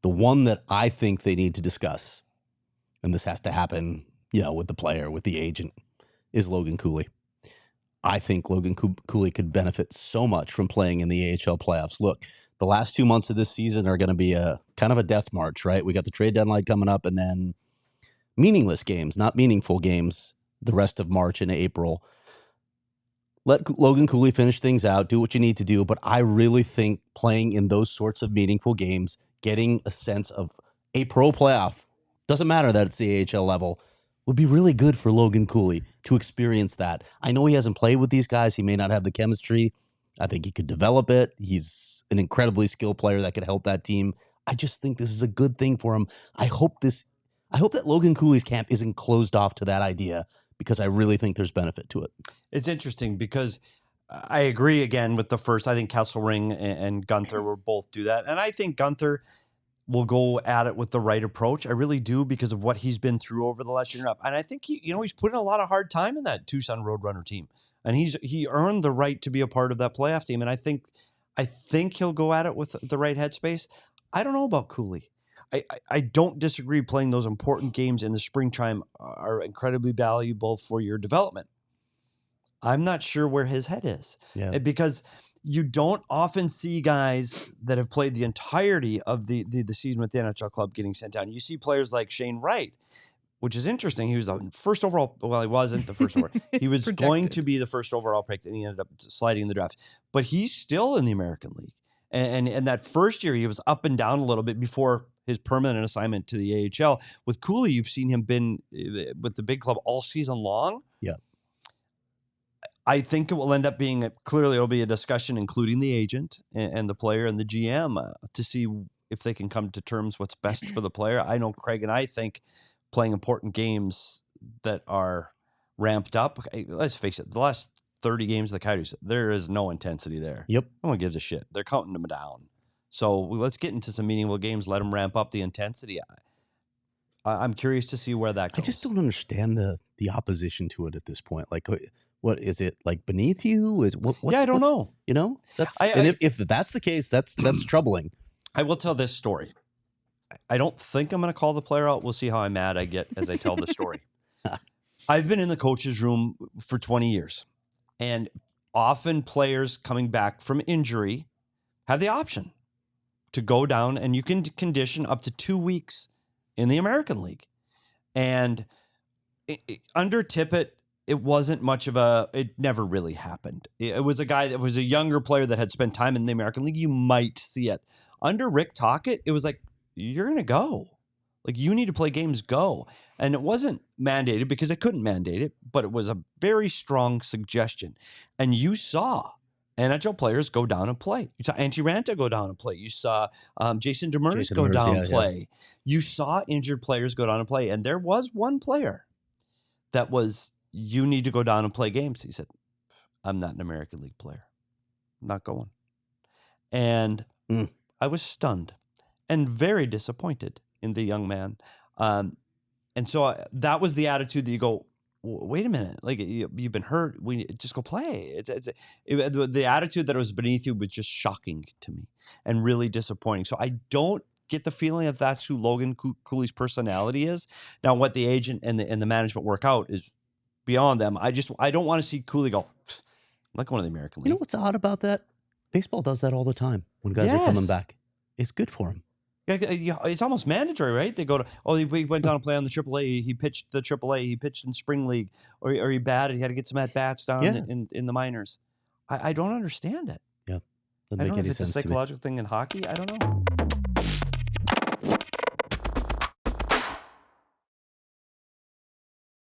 The one that I think they need to discuss, and this has to happen, with the player, with the agent, is Logan Cooley. I think Logan Cooley could benefit so much from playing in the AHL playoffs. Look, the last 2 months of this season are going to be a kind of a death march, right? We got the trade deadline coming up, and then meaningless games, not meaningful games, the rest of March and April. Let Logan Cooley finish things out, do what you need to do, but I really think playing in those sorts of meaningful games, getting a sense of a pro playoff, doesn't matter that it's the AHL level, would be really good for Logan Cooley to experience that. I know he hasn't played with these guys. He may not have the chemistry. I think he could develop it. He's an incredibly skilled player that could help that team. I just think this is a good thing for him. I hope that Logan Cooley's camp isn't closed off to that idea, because I really think there's benefit to it. It's interesting because I agree again with the first. I think Kesselring and Guenther will both do that. And I think Guenther will go at it with the right approach. I really do, because of what he's been through over the last year and a half. And I think he's put in a lot of hard time in that Tucson Roadrunner team. And he earned the right to be a part of that playoff team. And I think he'll go at it with the right headspace. I don't know about Cooley. I don't disagree. Playing those important games in the springtime are incredibly valuable for your development. I'm not sure where his head is. Yeah. Because you don't often see guys that have played the entirety of the season with the NHL club getting sent down. You see players like Shane Wright, which is interesting. He was the first overall. Well, he wasn't the first overall. He was going to be the first overall pick, and he ended up sliding in the draft. But he's still in the American League. And that first year, he was up and down a little bit before his permanent assignment to the AHL. With Cooley, you've seen him been with the big club all season long. Yeah. I think it will end up being clearly it'll be a discussion, including the agent and the player and the GM, to see if they can come to terms what's best for the player. I know Craig and I think playing important games that are ramped up. Let's face it, the last 30 games of the Coyotes, there is no intensity there. Yep. No one gives a shit. They're counting them down. So let's get into some meaningful games. Let them ramp up the intensity. I'm curious to see where that goes. I just don't understand the opposition to it at this point. Like, what is it, like, beneath you? I don't know. If that's the case, that's troubling. I will tell this story. I don't think I'm going to call the player out. We'll see how mad I get as I tell the story. I've been in the coach's room for 20 years, and often players coming back from injury have the option to go down, and you can condition up to 2 weeks in the American League. And under Tippett, it wasn't much of it never really happened. It was a guy that was a younger player that had spent time in the American League. You might see it. Under Rick Tocchet, it was like, you're going to go. Like, you need to play games, go. And it wasn't mandated because they couldn't mandate it, but it was a very strong suggestion. And you saw NHL players go down and play. You saw Antti Ranta go down and play. You saw Jason Demers go down and play. Yeah. You saw injured players go down and play. And there was one player that was, you need to go down and play games. He said, I'm not an American League player. I'm not going. And I was stunned and very disappointed in the young man. And so that was the attitude that you go, wait a minute, like, you've been hurt. We just go play. The attitude that it was beneath you was just shocking to me and really disappointing. So I don't get the feeling that that's who Logan Cooley's personality is. Now, what the agent and the management work out is beyond them. I don't want to see Cooley go, I'm not going to the American League. You know what's odd about that? Baseball does that all the time when guys are coming back. It's good for them. Yeah, it's almost mandatory, right? They go to, he went down and play on the AAA. He pitched the AAA. He pitched in spring league, or he batted. He had to get some at bats down in the minors. I don't understand it. Yeah, I don't know if it's a psychological thing in hockey. I don't know.